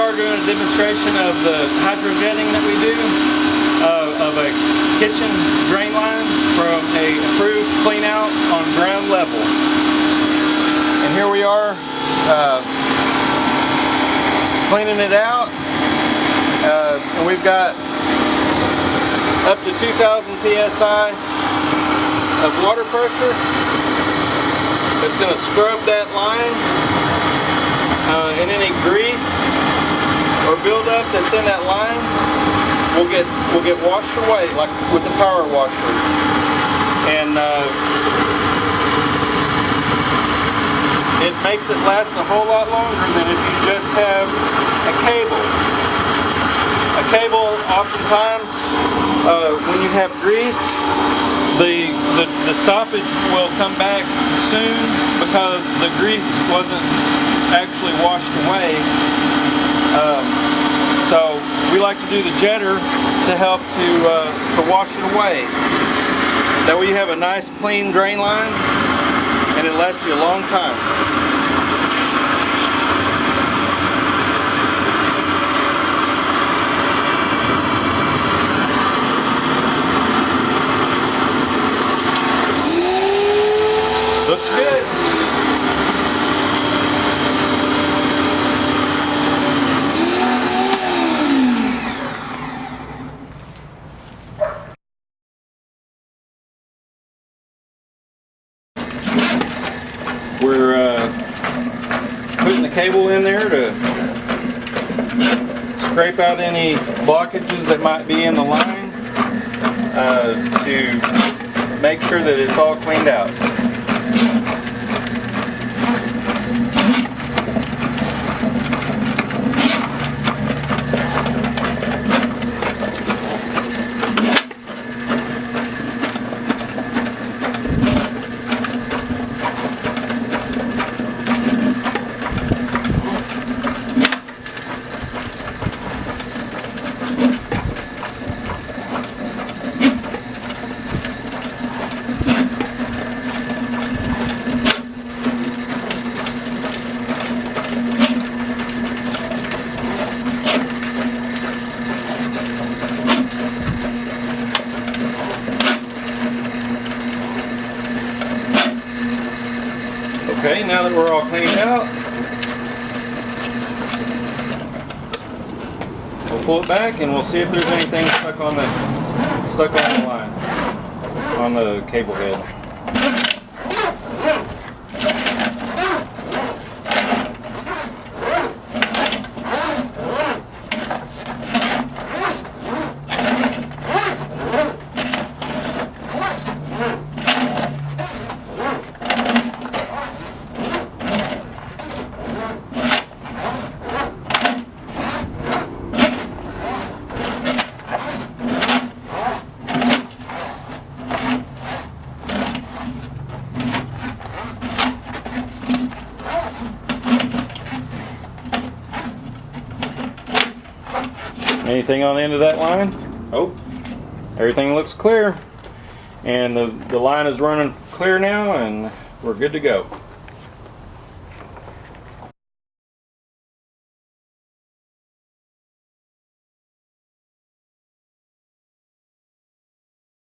are doing a demonstration of the hydrojetting that we do of a kitchen drain line from a approved clean out on ground level. And here we are cleaning it out. And we've got up to 2,000 psi of water pressure. It's going to scrub that line, and any grease or buildup that's in that line will get washed away, like with the power washer. And it makes it last a whole lot longer than if you just have a cable. A cable, oftentimes, when you have grease, the stoppage will come back soon because the grease wasn't actually washed away. So we like to do the jetter to help to wash it away. That way you have a nice clean drain line and it lasts you a long time. Looks good. We're putting the cable in there to scrape out any blockages that might be in the line to make sure that it's all cleaned out. Okay, now that we're all cleaned out, we'll pull it back and we'll see if there's anything stuck on the line, on the cable head. Anything on the end of that line? Oh, everything looks clear. And the line is running clear now and we're good to go.